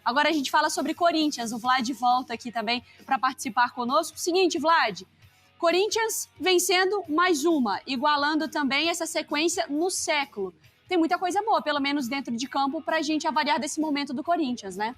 Agora a gente fala sobre Corinthians. O Vlad volta aqui também para participar conosco. Seguinte, Vlad, Corinthians vencendo mais uma, igualando também essa sequência no século. Tem muita coisa boa, pelo menos dentro de campo, para a gente avaliar desse momento do Corinthians, né?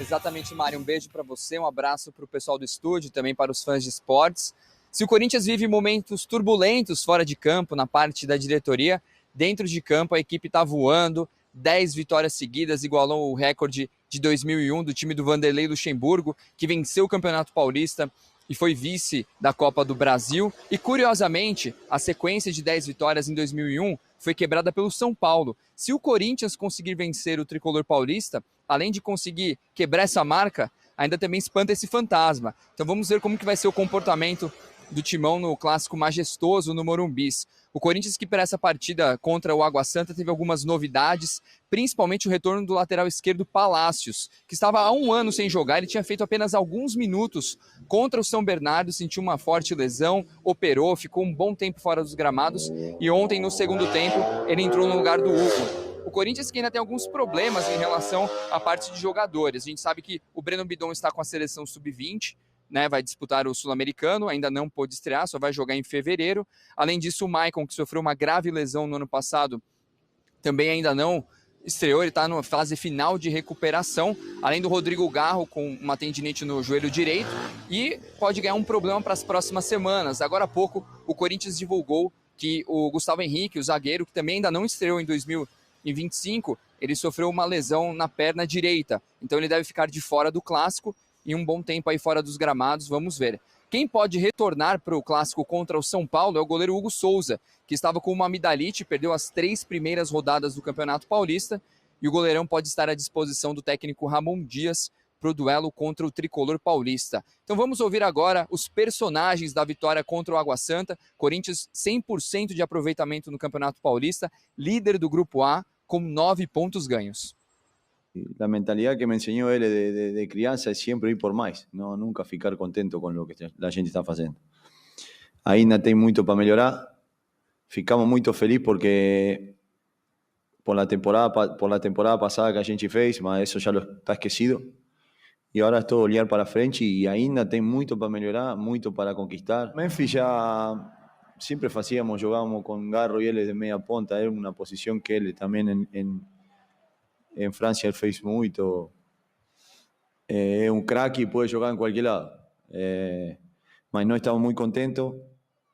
Exatamente, Mari. Um beijo para você, um abraço para o pessoal do estúdio e também para os fãs de esportes. Se o Corinthians vive momentos turbulentos fora de campo, na parte da diretoria, dentro de campo a equipe está voando, 10 vitórias seguidas, igualou o recorde de 2001 do time do Vanderlei Luxemburgo, que venceu o Campeonato Paulista e foi vice da Copa do Brasil. E, curiosamente, a sequência de 10 vitórias em 2001 foi quebrada pelo São Paulo. Se o Corinthians conseguir vencer o tricolor paulista, além de conseguir quebrar essa marca, ainda também espanta esse fantasma. Então vamos ver como que vai ser o comportamento do Timão no clássico majestoso no Morumbis. O Corinthians, que para essa partida contra o Água Santa teve algumas novidades, principalmente o retorno do lateral esquerdo Palácios, que estava há um ano sem jogar. Ele tinha feito apenas alguns minutos contra o São Bernardo, sentiu uma forte lesão, operou, ficou um bom tempo fora dos gramados e ontem, no segundo tempo, ele entrou no lugar do Hugo. O Corinthians que ainda tem alguns problemas em relação à parte de jogadores. A gente sabe que o Breno Bidon está com a seleção sub-20, né, vai disputar o Sul-Americano, ainda não pôde estrear, só vai jogar em fevereiro. Além disso, o Maicon, que sofreu uma grave lesão no ano passado, também ainda não estreou, ele está na fase final de recuperação, além do Rodrigo Garro com uma tendinite no joelho direito e pode ganhar um problema para as próximas semanas. Agora há pouco, o Corinthians divulgou que o Gustavo Henrique, o zagueiro, que também ainda não estreou em 2025, ele sofreu uma lesão na perna direita, então ele deve ficar de fora do clássico e um bom tempo aí fora dos gramados, vamos ver. Quem pode retornar para o clássico contra o São Paulo é o goleiro Hugo Souza, que estava com uma amidalite, perdeu as 3 primeiras rodadas do Campeonato Paulista, e o goleirão pode estar à disposição do técnico Ramon Dias para o duelo contra o tricolor paulista. Então vamos ouvir agora os personagens da vitória contra o Água Santa. Corinthians 100% de aproveitamento no Campeonato Paulista, líder do Grupo A, com 9 pontos ganhos. La mentalidad que me enseñó él de criança es siempre ir por más, no, nunca ficar contento con lo que la gente está haciendo. Ainda tem muito para melhorar. Ficamos muito felizes porque por la temporada pasada que a gente fez, mas eso ya lo está esquecido. E agora é todo olhar para frente e ainda tem muito para melhorar, muito para conquistar. Memphis já sempre jogábamos com Garro e ele de meia ponta, era uma posição que ele também en Francia él fez muito. Es un crack y puede jugar en cualquier lado. Mas no estamos muy contentos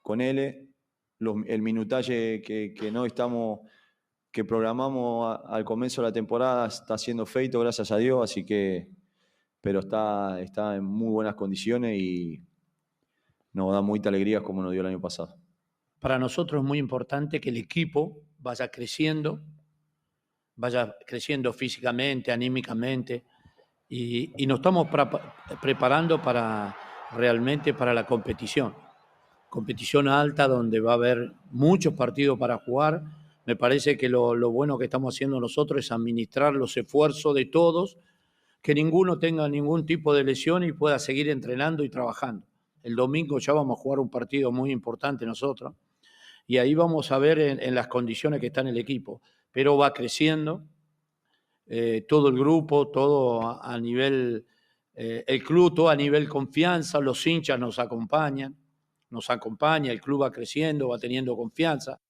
con él. El minutaje que no estamos, que programamos al comienzo de la temporada está siendo feito, gracias a Dios, así que, pero está en muy buenas condiciones y nos da mucha alegría como nos dio el año pasado. Para nosotros es muy importante que el equipo vaya creciendo físicamente, anímicamente, y nos estamos preparando realmente para la competición alta donde va a haber muchos partidos para jugar. Me parece que lo bueno que estamos haciendo nosotros es administrar los esfuerzos de todos, que ninguno tenga ningún tipo de lesión y pueda seguir entrenando y trabajando. El domingo ya vamos a jugar un partido muy importante nosotros y ahí vamos a ver en las condiciones que está en el equipo, pero va creciendo. Todo el grupo, todo a nivel, el club, todo a nivel confianza, los hinchas nos acompaña, el club va creciendo, va teniendo confianza.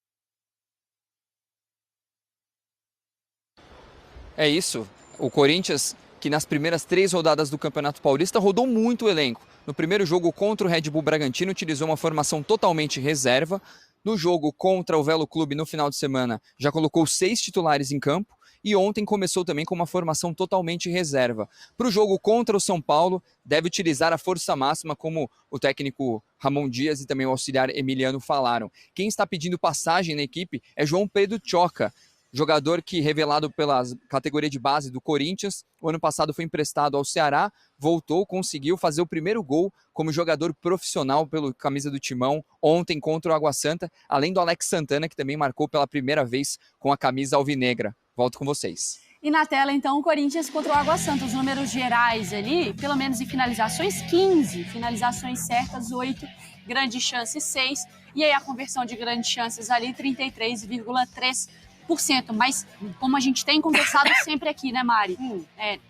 É isso, o Corinthians, que nas primeiras 3 rodadas do Campeonato Paulista rodou muito o elenco. No primeiro jogo contra o Red Bull Bragantino, utilizou uma formação totalmente reserva. No jogo contra o Velo Clube, no final de semana, já colocou 6 titulares em campo. E ontem começou também com uma formação totalmente reserva. Para o jogo contra o São Paulo, deve utilizar a força máxima, como o técnico Ramon Dias e também o auxiliar Emiliano falaram. Quem está pedindo passagem na equipe é João Pedro Choca, jogador que, revelado pela categoria de base do Corinthians, o ano passado foi emprestado ao Ceará, voltou, conseguiu fazer o primeiro gol como jogador profissional pelo camisa do Timão, ontem contra o Água Santa, além do Alex Santana, que também marcou pela primeira vez com a camisa alvinegra. Volto com vocês. E na tela, então, o Corinthians contra o Água Santa. Os números gerais ali, pelo menos em finalizações, 15. Finalizações certas, 8. Grandes chances, 6. E aí a conversão de grandes chances ali, 33,3%. 100%, mas como a gente tem conversado sempre aqui, né, Mari?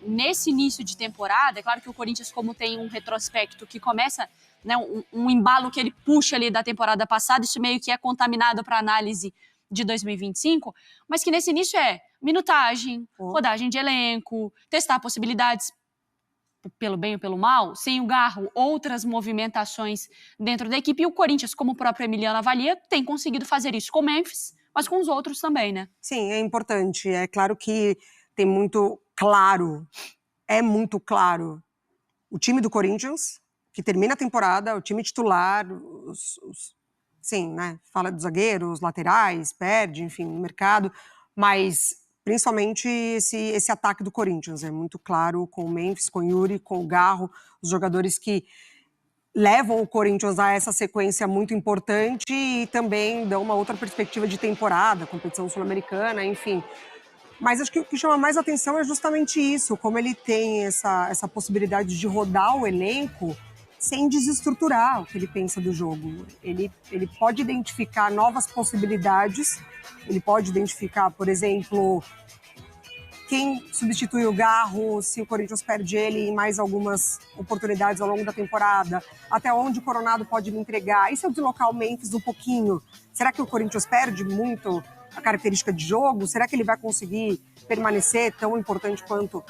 Nesse início de temporada, é claro que o Corinthians, como tem um retrospecto que começa, né, um embalo que ele puxa ali da temporada passada, isso meio que é contaminado para análise de 2025, mas que nesse início é minutagem, rodagem de elenco, testar possibilidades pelo bem ou pelo mal, sem o Garro, outras movimentações dentro da equipe, e o Corinthians, como o próprio Emiliano avalia, tem conseguido fazer isso com o Memphis, mas com os outros também, né? Sim, é importante. É claro que tem muito claro, o time do Corinthians, que termina a temporada, o time titular, sim, né? Fala dos zagueiros, laterais, perde, enfim, no mercado, mas principalmente esse ataque do Corinthians. É muito claro com o Memphis, com o Yuri, com o Garro, os jogadores que levam o Corinthians a essa sequência muito importante e também dão uma outra perspectiva de temporada, competição sul-americana, enfim. Mas acho que o que chama mais atenção é justamente isso, como ele tem essa possibilidade de rodar o elenco sem desestruturar o que ele pensa do jogo. Ele pode identificar novas possibilidades, ele pode identificar, por exemplo, quem substitui o Garro, se o Corinthians perde ele em mais algumas oportunidades ao longo da temporada, até onde o Coronado pode me entregar. E se eu deslocar o Memphis um pouquinho, será que o Corinthians perde muito a característica de jogo? Será que ele vai conseguir permanecer tão importante quanto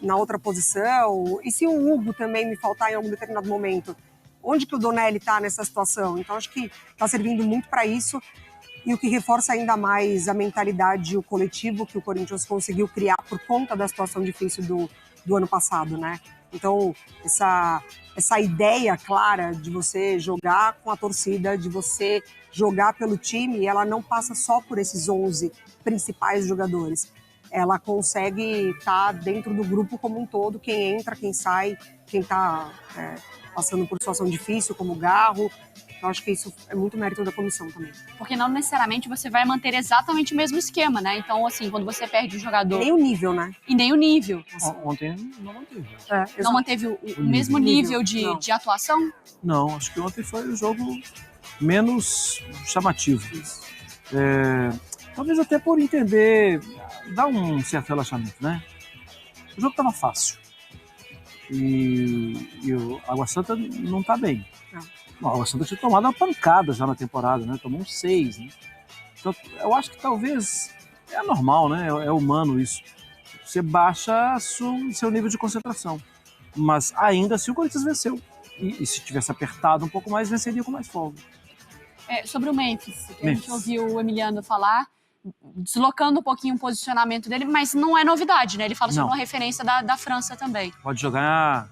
na outra posição? E se o Hugo também me faltar em algum determinado momento? Onde que o Donelli está nessa situação? Então acho que está servindo muito para isso. E o que reforça ainda mais a mentalidade e o coletivo que o Corinthians conseguiu criar por conta da situação difícil do ano passado, né? Então, essa ideia clara de você jogar com a torcida, de você jogar pelo time, ela não passa só por esses 11 principais jogadores. Ela consegue estar dentro do grupo como um todo, quem entra, quem sai, quem está passando por situação difícil, como o Garro. Então, acho que isso é muito mérito da comissão também. Porque não necessariamente você vai manter exatamente o mesmo esquema, né? Então, assim, quando você perde um jogador... E nem o nível, né? E nem o nível. Ontem não manteve. Não manteve o mesmo nível de atuação? Não, acho que ontem foi o jogo menos chamativo. Talvez até por entender, dá um certo relaxamento, né? O jogo estava fácil. E o Água Santa não está bem. Bom, a Água Santa tinha tomado uma pancada já na temporada, né? Tomou 6, né? Então, eu acho que talvez é normal, né? É humano isso. Você baixa seu nível de concentração. Mas ainda assim o Corinthians venceu. E se tivesse apertado um pouco mais, venceria com mais folga. Sobre o Memphis, que a gente ouviu o Emiliano falar, deslocando um pouquinho o posicionamento dele, mas não é novidade, né? Ele fala sobre uma referência da França também. Pode jogar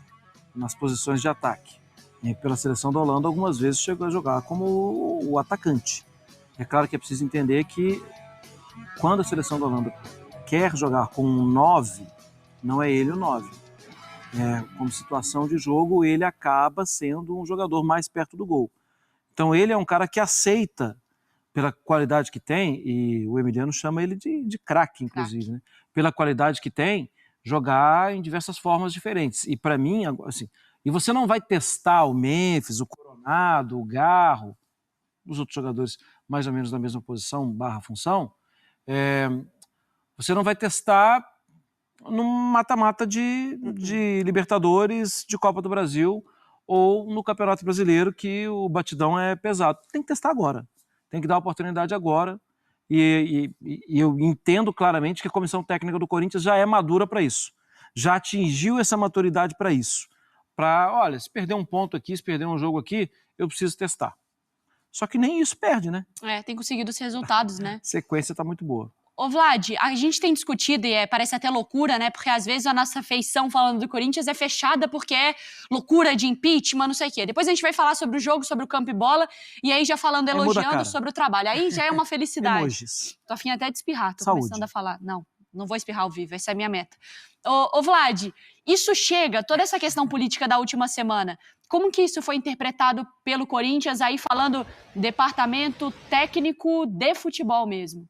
nas posições de ataque. E pela seleção da Holanda, algumas vezes chegou a jogar como o atacante. É claro que é preciso entender que quando a seleção da Holanda quer jogar com um 9, não é ele o 9. Como situação de jogo, ele acaba sendo um jogador mais perto do gol. Então ele é um cara que aceita, pela qualidade que tem, e o Emiliano chama ele de craque, inclusive, né? Pela qualidade que tem, jogar em diversas formas diferentes. E para mim, assim, e você não vai testar o Memphis, o Coronado, o Garro, os outros jogadores mais ou menos na mesma posição, /função, você não vai testar num mata-mata de Libertadores, de Copa do Brasil, ou no Campeonato Brasileiro, que o batidão é pesado. Tem que testar agora. Tem que dar a oportunidade agora. E eu entendo claramente que a comissão técnica do Corinthians já é madura para isso. Já atingiu essa maturidade para isso. Olha, se perder um ponto aqui, se perder um jogo aqui, eu preciso testar. Só que nem isso perde, né? Tem conseguido os resultados, né? A sequência está muito boa. Ô Vlad, a gente tem discutido, e parece até loucura, né? Porque às vezes a nossa feição falando do Corinthians é fechada porque é loucura de impeachment, não sei o quê. Depois a gente vai falar sobre o jogo, sobre o campo e bola, e aí já falando, elogiando sobre o trabalho. Aí já é uma felicidade. Emojis. Tô afim até de espirrar, tô Saúde. começando a falar. Não vou espirrar ao vivo, essa é a minha meta. Ô Vlad, isso chega, toda essa questão política da última semana, como que isso foi interpretado pelo Corinthians, aí falando departamento técnico de futebol mesmo?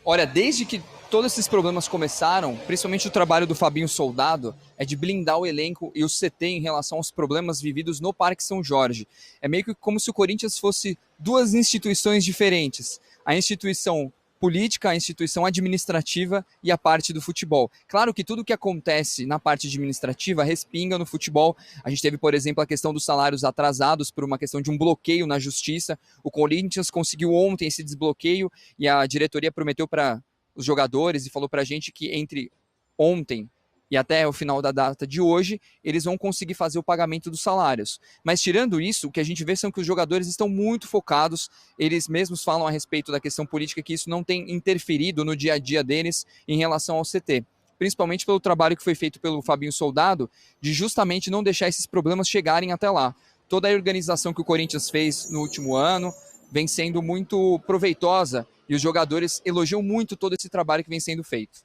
Olha, desde que todos esses problemas começaram, principalmente o trabalho do Fabinho Soldado, é de blindar o elenco e o CT em relação aos problemas vividos no Parque São Jorge. É meio que como se o Corinthians fosse duas instituições diferentes. A instituição política, a instituição administrativa e a parte do futebol. Claro que tudo que acontece na parte administrativa respinga no futebol. A gente teve, por exemplo, a questão dos salários atrasados por uma questão de um bloqueio na justiça. O Corinthians conseguiu ontem esse desbloqueio e a diretoria prometeu para os jogadores e falou para a gente que entre ontem e até o final da data de hoje, eles vão conseguir fazer o pagamento dos salários. Mas tirando isso, o que a gente vê são que os jogadores estão muito focados, eles mesmos falam a respeito da questão política, que isso não tem interferido no dia a dia deles em relação ao CT. Principalmente pelo trabalho que foi feito pelo Fabinho Soldado, de justamente não deixar esses problemas chegarem até lá. Toda a organização que o Corinthians fez no último ano vem sendo muito proveitosa e os jogadores elogiam muito todo esse trabalho que vem sendo feito.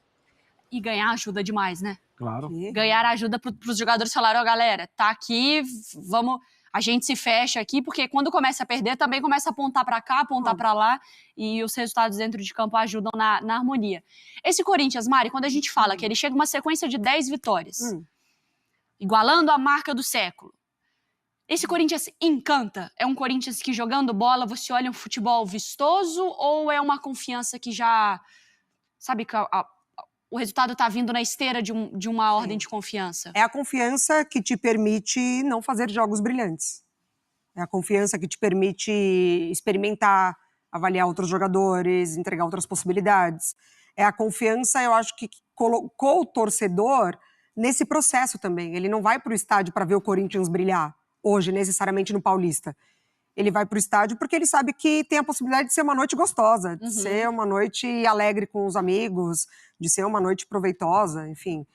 E ganhar ajuda demais, né? Claro. Ganhar ajuda para os jogadores falarem, ó, galera, tá aqui, vamos, a gente se fecha aqui, porque quando começa a perder, também começa a apontar para cá, apontar para lá, e os resultados dentro de campo ajudam na harmonia. Esse Corinthians, Mari, quando a gente fala que ele chega uma sequência de 10 vitórias, igualando a marca do século, esse Corinthians encanta? É um Corinthians que jogando bola, você olha um futebol vistoso, ou é uma confiança que já, sabe, que o resultado está vindo na esteira de uma ordem de confiança? É a confiança que te permite não fazer jogos brilhantes. É a confiança que te permite experimentar, avaliar outros jogadores, entregar outras possibilidades. É a confiança, eu acho, que colocou o torcedor nesse processo também. Ele não vai para o estádio para ver o Corinthians brilhar, hoje, necessariamente no Paulista. Ele vai para o estádio porque ele sabe que tem a possibilidade de ser uma noite gostosa, de ser uma noite alegre com os amigos, de ser uma noite proveitosa, enfim.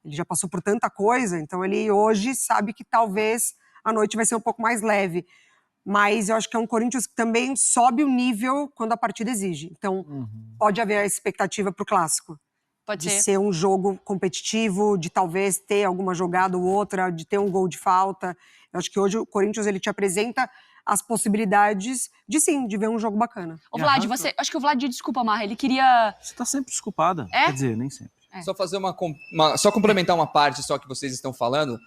Ele já passou por tanta coisa, então ele hoje sabe que talvez a noite vai ser um pouco mais leve. Mas eu acho que é um Corinthians que também sobe o nível quando a partida exige. Então, pode haver a expectativa para o Clássico. Pode de ser um jogo competitivo, de talvez ter alguma jogada ou outra, de ter um gol de falta. Eu acho que hoje o Corinthians ele te apresenta as possibilidades de sim, de ver um jogo bacana. Ô, Vlad, acho que o Vlad, desculpa, Marra, ele queria... Você tá sempre desculpada. É? Quer dizer, nem sempre. Só fazer só complementar uma parte só que vocês estão falando,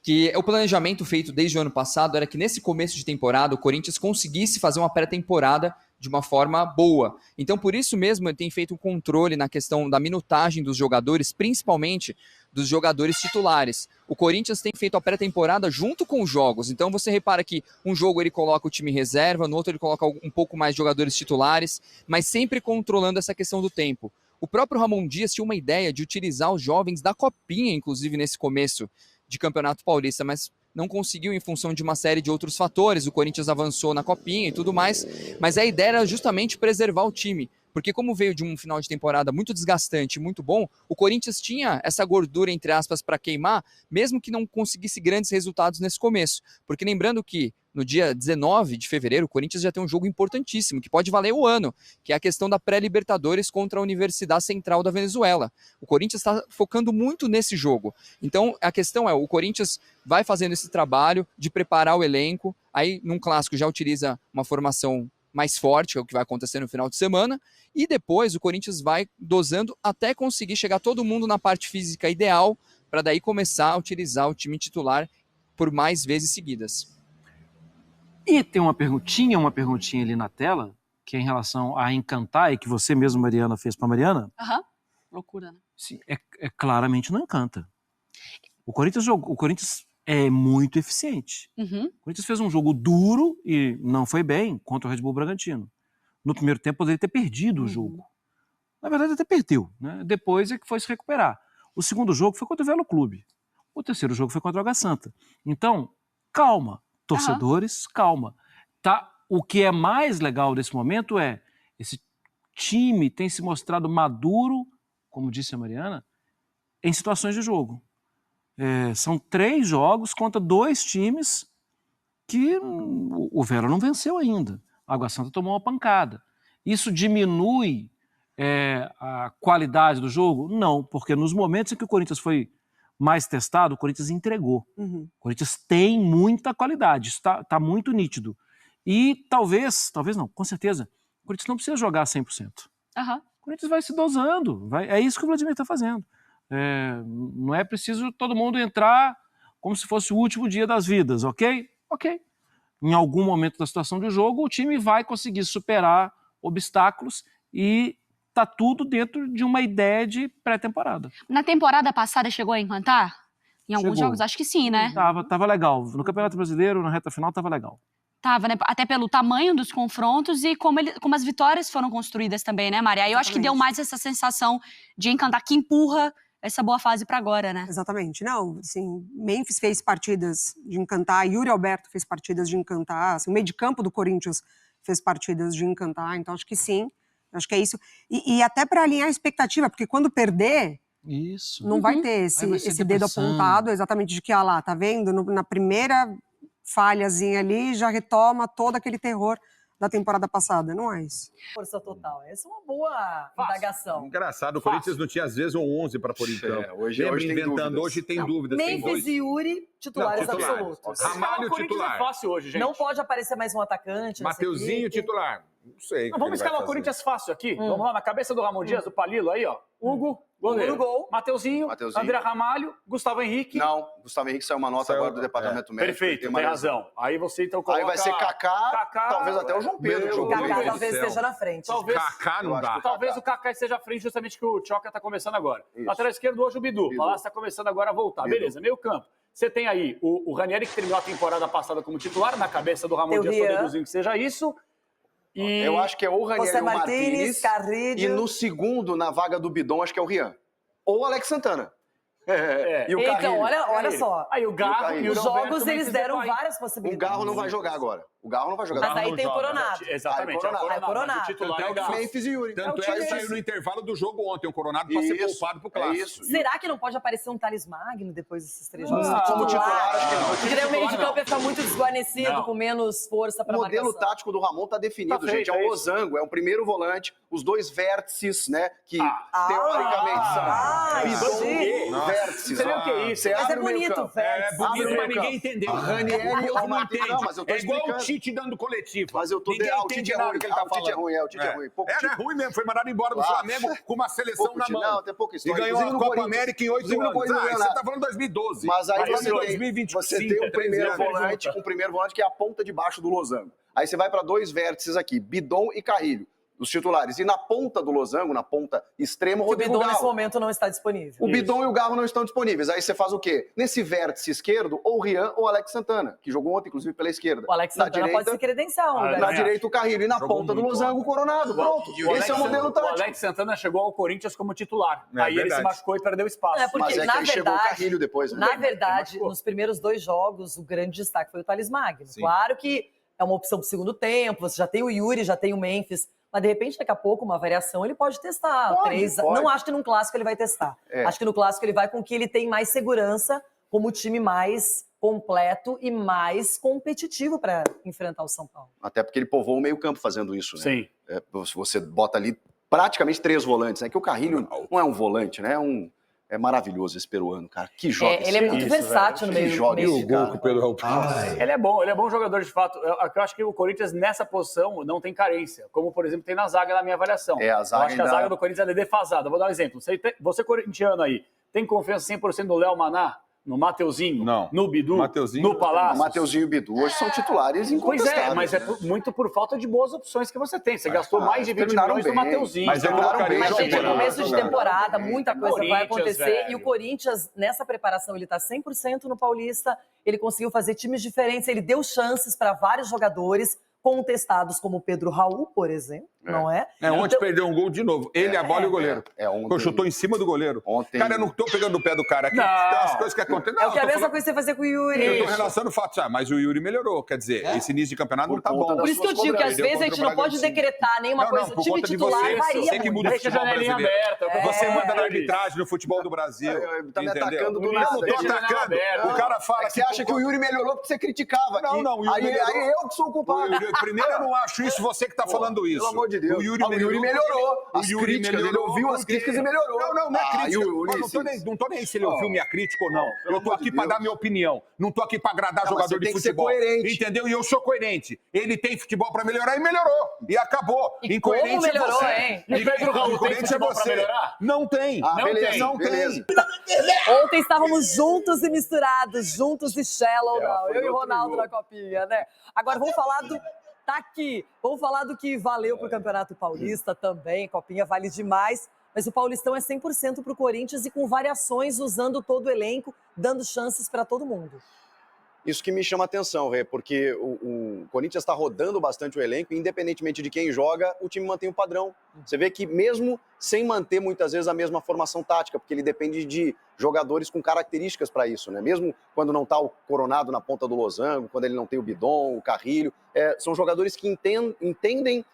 que o planejamento feito desde o ano passado era que nesse começo de temporada o Corinthians conseguisse fazer uma pré-temporada de uma forma boa. Então, por isso mesmo, ele tem feito um controle na questão da minutagem dos jogadores, principalmente dos jogadores titulares. O Corinthians tem feito a pré-temporada junto com os jogos. Então, você repara que um jogo ele coloca o time reserva, no outro ele coloca um pouco mais de jogadores titulares, mas sempre controlando essa questão do tempo. O próprio Ramon Dias tinha uma ideia de utilizar os jovens da Copinha, inclusive, nesse começo de Campeonato Paulista, mas não conseguiu em função de uma série de outros fatores. O Corinthians avançou na Copinha e tudo mais, mas a ideia era justamente preservar o time, porque como veio de um final de temporada muito desgastante, muito bom, o Corinthians tinha essa gordura, entre aspas, para queimar, mesmo que não conseguisse grandes resultados nesse começo, porque lembrando que no dia 19 de fevereiro, o Corinthians já tem um jogo importantíssimo, que pode valer o ano, que é a questão da pré-Libertadores contra a Universidade Central da Venezuela. O Corinthians está focando muito nesse jogo. Então, a questão é, o Corinthians vai fazendo esse trabalho de preparar o elenco, aí num clássico já utiliza uma formação mais forte, que é o que vai acontecer no final de semana, e depois o Corinthians vai dosando até conseguir chegar todo mundo na parte física ideal, para daí começar a utilizar o time titular por mais vezes seguidas. E tem uma perguntinha ali na tela, que é em relação a encantar, e que você mesmo, Mariana, fez para Mariana. Loucura, né? Sim, claramente não encanta. O Corinthians é muito eficiente. O Corinthians fez um jogo duro e não foi bem contra o Red Bull Bragantino. No primeiro tempo poderia ter perdido o jogo. Na verdade até perdeu, né? Depois é que foi se recuperar. O segundo jogo foi contra o Velo Clube. O terceiro jogo foi contra o Água Santa. Então, calma. Torcedores, calma. Tá? O que é mais legal desse momento é esse time tem se mostrado maduro, como disse a Mariana, em situações de jogo. São 3 jogos contra 2 times que o Velo não venceu ainda. A Água Santa tomou uma pancada. Isso diminui a qualidade do jogo? Não, porque nos momentos em que o Corinthians foi mais testado, o Corinthians entregou. O Corinthians tem muita qualidade, isso tá muito nítido. E talvez não, com certeza, o Corinthians não precisa jogar 100%. O Corinthians vai se dosando. É isso que o Vladimir está fazendo. Não é preciso todo mundo entrar como se fosse o último dia das vidas, ok? Ok. Em algum momento da situação do jogo, o time vai conseguir superar obstáculos e tá tudo dentro de uma ideia de pré-temporada. Na temporada passada chegou a encantar? Em alguns Chegou. jogos, acho que sim, né? Tava legal. No Campeonato Brasileiro, na reta final, tava legal. Tava, né? Até pelo tamanho dos confrontos e como as vitórias foram construídas também, né, Maria? Eu acho que deu mais essa sensação de encantar, que empurra essa boa fase para agora, né? Exatamente. Não, assim, Memphis fez partidas de encantar, Yuri Alberto fez partidas de encantar, assim, o meio de campo do Corinthians fez partidas de encantar, então acho que sim, acho que é isso. E até para alinhar a expectativa, porque quando perder, isso. Não vai ter esse dedo apontado, exatamente de que, lá, tá vendo? Na primeira falhazinha ali, já retoma todo aquele terror da temporada passada, não é isso? Força total. Essa é uma boa indagação. Engraçado, o Corinthians não tinha às vezes um 11 para pôr em campo. Hoje tem inventando, dúvidas. hoje tem dúvidas. Memphis e Yuri, titulares absolutos. Ramalho titular. É fácil hoje, gente. Não pode aparecer mais um atacante. Mateuzinho titular. Não sei. Vamos escalar o Corinthians fácil aqui. Vamos lá, na cabeça do Ramon Dias, do Palilo aí, ó. Hugo, goleiro. Hugo no gol. Mateuzinho, André Ramalho, Gustavo Henrique. Não, Gustavo Henrique saiu uma nota agora do departamento médico. Perfeito, tem razão. Aí você então coloca... Aí vai ser Kaká, talvez até o João Pedro. Kaká talvez esteja na frente. Talvez, Kaká não dá. Talvez o Kaká esteja à frente, justamente que o Tchoca tá começando agora. Lateral esquerdo, hoje o Bidu. O Palácio tá começando agora a voltar. Beleza, meio campo. Você tem aí o Ranieri, que terminou a temporada passada como titular, na cabeça do Ramon Dias, tô deduzindo que seja isso. E... Eu acho que é o Ranieri e o Martínez. Carrilho. E no segundo, na vaga do Bidon, acho que é o Rian. Ou o Alex Santana. E o Então, Carrilho. olha só. Aí o Garro e o Os jogos, eles deram várias O possibilidades. Garro não vai jogar agora. O Garro não vai jogar. Mas aí tem o Coronado. Exatamente, é o Coronado. O titular é o Garro. Memphis e Yuri. Tanto é que saiu no intervalo do jogo ontem, o Coronado para ser poupado pro clássico. Isso. Será que não pode aparecer um Thales Magno depois desses 3 jogos? Como titular, acho que não. Porque daí o meio de campo ia ficar muito desguarnecido, Não. com menos força O para marcação. modelo tático do Ramon tá definido, Tá feito, gente. É um é isso. losango, é um primeiro volante, os dois vértices, né? Que teoricamente são Bidon, vértices. Você vê o que é isso? Você Mas abre é o meio bonito, campo. velho. É bonito, Abre o mas meio ninguém campo. entendeu. Ranieri e o Martínez. Não, mas eu tô É igual o explicando. Tite dando coletivo. Mas eu tô... Ninguém o entende Tite é nada ruim. do que ele tá O Tite é falando. ruim, o Tite é ruim. Pouco É Tite. ruim mesmo, foi mandado embora do Claro. Flamengo com uma seleção Pouco na Tite. mão. Não, tem pouca E história. ganhou a Inclusive no Copa Corinthians. América em 8 Inclusive no anos. Corinthians não Você ganhou nada. tá falando 2012. Mas aí Mas você tem, 2025, você tem um primeiro 13 anos. volante, que é a ponta de baixo do losango. Aí você vai para dois vértices aqui, Bidon e Carrilho, os titulares. E na ponta do losango, na ponta extrema, o Que o Rodrigo Bidon nesse Garro. momento não está disponível. O Bidon e o Garro não estão disponíveis. Aí você faz o quê? Nesse vértice esquerdo, ou o Rian ou o Alex Santana, que jogou ontem, inclusive, pela esquerda. O Alex Na Santana direita, pode se credenciar. Ah, na direita o Carrilho. E na Jogou ponta do muito losango o Coronado. Pronto. Esse é o modelo O tático. Alex Santana chegou ao Corinthians como titular. É Aí ele verdade. se machucou e perdeu espaço. É, porque, Mas é que na aí chegou o verdade, Carrilho depois, né? Na verdade, machucou. nos primeiros 2 jogos, o grande destaque foi o Thales Magno. Sim. Claro que é uma opção pro segundo tempo, você já tem o Yuri, já tem o Memphis, mas de repente, daqui a pouco, uma variação, ele pode testar. Pode. Não acho que num clássico ele vai testar. É. Acho que no clássico ele vai com que ele tem mais segurança, como o time mais completo e mais competitivo para enfrentar o São Paulo. Até porque ele povoou o meio campo fazendo isso, né? Sim. Você bota ali praticamente 3 volantes, né? Que o Carrilho não é um volante, né? É maravilhoso esse peruano, cara. Que joga esse Ele é cara. muito Isso, versátil no Que meio, joga meio esse de cara. campo. Pedro Raul. Ele é bom jogador de fato. Eu acho que o Corinthians nessa posição não tem carência, como por exemplo tem na zaga na minha avaliação. É, a zaga Eu acho que a ainda- zaga do Corinthians é defasada. Vou dar um exemplo. Você corintiano aí, tem confiança 100% no Léo Maná, no Mateuzinho, Não. no Bidu, Mateuzinho, no Palácio? Mateuzinho e Bidu hoje são titulares Pois incontestáveis. é, mas é né? muito por falta de boas opções que você tem. Você gastou mais de 20 terminaram milhões no bem. Mateuzinho. Mas eu Terminaram colocaria bem, Mas, gente, é João começo de Pedro. temporada, muita coisa vai Corinthians, acontecer. velho. E o Corinthians, nessa preparação, ele tá 100% no Paulista. Ele conseguiu fazer times diferentes. Ele deu chances para vários jogadores contestados, como o Pedro Raul, por exemplo, não é? Ontem perdeu um gol de novo. Ele, a bola e o goleiro. Ontem, Chutou em cima do goleiro. Ontem... Cara, eu não tô pegando o pé do cara aqui. Não. Tem umas coisas que acontecem. Não, É o que eu a tô mesma falando- coisa que você fazer com o Yuri. Eu tô relacionando fatos. Mas o Yuri melhorou. Quer dizer, esse início de campeonato Por não tá conta bom. das Por isso que eu suas digo que às Perdeu vezes a contra gente o não pode Bragantino. decretar nenhuma Não, coisa. por O time conta de titular você, varia você que muito. muda o Deixa a futebol janelinha brasileiro. aberta. Você manda na Ele- arbitragem no futebol do Brasil. Tá me entendeu? atacando do Não, nada. Não tô Deixa a janela atacando. aberta. O cara fala É que você acha que o Yuri melhorou porque você criticava Não, aqui. não, o Yuri aí melhorou. eu que sou o culpado. Primeiro, eu não acho isso, você que tá falando isso. Pelo amor de Deus. O Yuri O Yuri melhorou. O As Yuri críticas, melhorou ele ouviu as porque- críticas e melhorou. Não é crítica. Ulisses. Não tô nem aí se ele ouviu minha crítica ou não. Pelo Eu tô amor aqui de pra Deus. dar minha opinião. Não tô aqui pra agradar Não, mas jogador você de tem que ser futebol. coerente. Entendeu? E eu sou coerente. Ele tem futebol pra melhorar e melhorou. E acabou. E Incoerente como melhorou, é você. hein? E o Pedro Raul tem Incoerente futebol pra melhorar? Não tem. Ah, Não beleza, tem. Não beleza. Ontem estávamos juntos e misturados, juntos e shallow, não. foi Eu e o outro Ronaldo jogo. na copinha, né? Agora vamos falar do... Tá aqui. Vamos falar do que valeu pro Campeonato Paulista também. Copinha vale demais. Mas o Paulistão é 100% pro Corinthians e com variações, usando todo o elenco, dando chances para todo mundo. Isso que me chama a atenção, Rê, porque o Corinthians está rodando bastante o elenco, e independentemente de quem joga, o time mantém o padrão. Você vê que mesmo sem manter muitas vezes a mesma formação tática, porque ele depende de jogadores com características para isso, né? Mesmo quando não está o Coronado na ponta do losango, quando ele não tem o Bidon, o Carrilho, são jogadores que entendem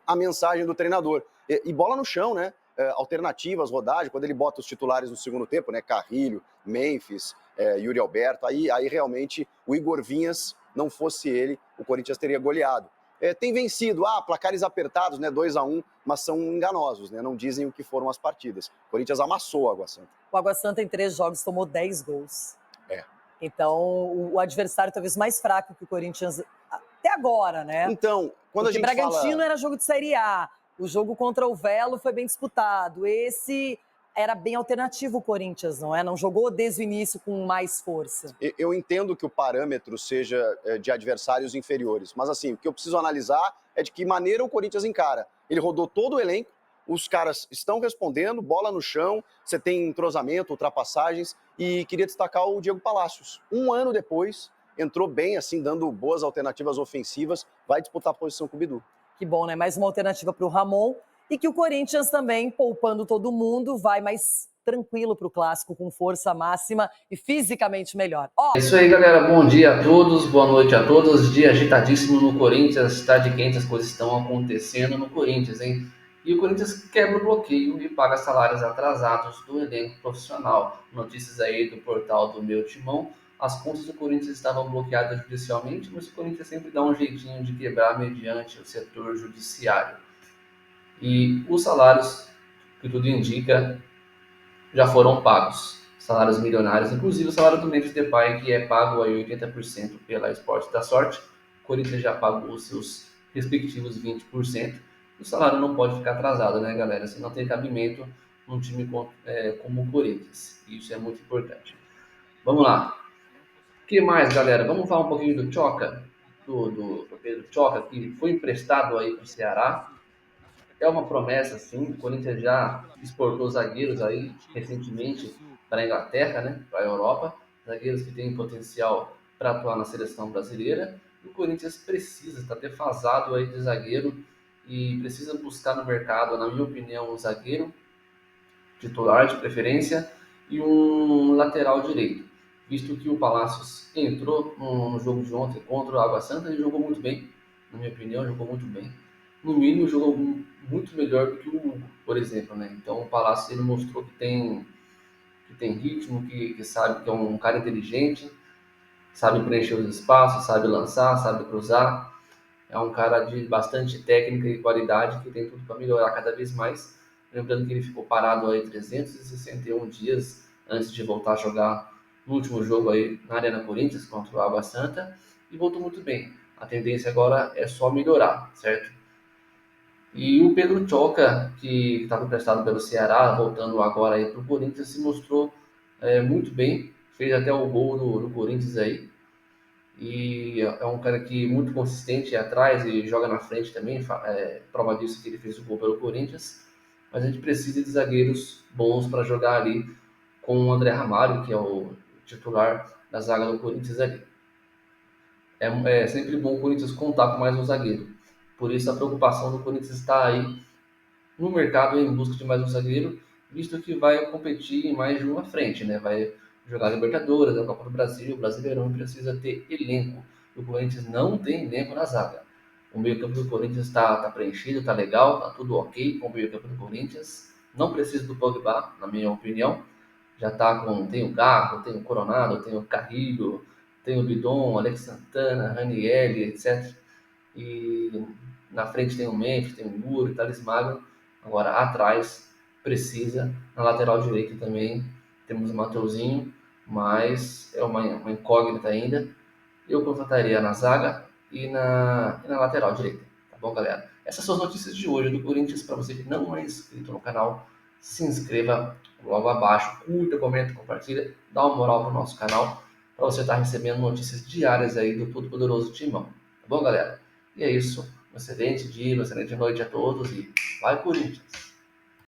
a mensagem do treinador. E bola no chão, né? Alternativas, rodagem, quando ele bota os titulares no segundo tempo, né? Carrilho, Memphis, Yuri Alberto, aí realmente o Igor Vinhas, não fosse ele, o Corinthians teria goleado. Tem vencido, placares apertados, né? 2-1, mas são enganosos, né? Não dizem o que foram as partidas. O Corinthians amassou o Água Santa. O Água Santa em 3 jogos tomou 10 gols. É. Então, o adversário talvez mais fraco que o Corinthians até agora, né? Então, quando Porque a gente Bragantino fala... era jogo de Série A, o jogo contra o Velo foi bem disputado. Esse era bem alternativo o Corinthians, não é? Não jogou desde o início com mais força. Eu entendo que o parâmetro seja de adversários inferiores, mas assim, o que eu preciso analisar é de que maneira o Corinthians encara. Ele rodou todo o elenco, os caras estão respondendo, bola no chão, você tem entrosamento, ultrapassagens, e queria destacar o Diego Palacios. 1 ano depois, entrou bem, assim, dando boas alternativas ofensivas, vai disputar a posição com o Bidu. Que bom, né? Mais uma alternativa para o Ramon. E que o Corinthians também, poupando todo mundo, vai mais tranquilo para o Clássico, com força máxima e fisicamente melhor. É isso aí, galera. Bom dia a todos, boa noite a todos. Dia agitadíssimo no Corinthians, tarde quente, as coisas estão acontecendo no Corinthians, hein? E o Corinthians quebra o bloqueio e paga salários atrasados do elenco profissional. Notícias aí do portal do Meu Timão. As contas do Corinthians estavam bloqueadas judicialmente, mas o Corinthians sempre dá um jeitinho de quebrar mediante o setor judiciário. E os salários, que tudo indica, já foram pagos. Salários milionários, inclusive o salário do Memphis Depay, que é pago aí 80% pela Esporte da Sorte. O Corinthians já pagou os seus respectivos 20%. O salário não pode ficar atrasado, né, galera? Senão tem cabimento num time como o Corinthians. Isso é muito importante. Vamos lá. O que mais, galera? Vamos falar um pouquinho do Tchoca, do Pedro Tchoca, que foi emprestado aí para o Ceará. É uma promessa, sim. O Corinthians já exportou zagueiros aí recentemente para a Inglaterra, né? Para a Europa. Zagueiros que têm potencial para atuar na seleção brasileira. O Corinthians precisa, está defasado aí de zagueiro e precisa buscar no mercado, na minha opinião, um zagueiro titular de preferência e um lateral direito. Visto que o Palacios entrou no jogo de ontem contra o Água Santa e jogou muito bem, na minha opinião, jogou muito bem. No mínimo, jogou muito melhor do que o Hugo, por exemplo, né? Então, o Palacios ele mostrou que tem ritmo, que sabe que é um cara inteligente, sabe preencher os espaços, sabe lançar, sabe cruzar. É um cara de bastante técnica e qualidade que tem tudo para melhorar cada vez mais. Lembrando que ele ficou parado aí 361 dias antes de voltar a jogar no último jogo aí na Arena Corinthians contra o Água Santa e voltou muito bem. A tendência agora é só melhorar, certo? E o Pedro Tchoca, que estava emprestado pelo Ceará, voltando agora aí para o Corinthians, se mostrou muito bem, fez até o gol do Corinthians aí. E é um cara que muito consistente atrás e joga na frente também, prova disso que ele fez o gol pelo Corinthians. Mas a gente precisa de zagueiros bons para jogar ali com o André Ramalho, que é o titular da zaga do Corinthians ali. É sempre bom o Corinthians contar com mais um zagueiro. Por isso a preocupação do Corinthians está aí no mercado em busca de mais um zagueiro, visto que vai competir em mais de uma frente, né? Vai jogar Libertadores, a Copa do Brasil, o Brasileirão precisa ter elenco. O Corinthians não tem elenco na zaga. O meio-campo do Corinthians está preenchido, está legal, está tudo ok com o meio-campo do Corinthians. Não precisa do Pogba, na minha opinião. Já tem o Gago, tem o Coronado, tem o Carrilho, tem o Bidon, Alex Santana, Ranieri, etc. E Na frente tem o Memphis, tem o Muro, o Thales Magno. Agora atrás precisa. Na lateral direita também temos o Mateuzinho, mas é uma incógnita ainda. Eu contrataria na zaga e na lateral direita. Tá bom, galera? Essas são as notícias de hoje do Corinthians. Para você que não é inscrito no canal, se inscreva logo abaixo, curta, comenta, compartilha, dá uma moral pro nosso canal para você estar recebendo notícias diárias aí do todo-poderoso Timão. Tá bom, galera? E é isso. Um excelente dia, uma excelente noite a todos e vai, Corinthians!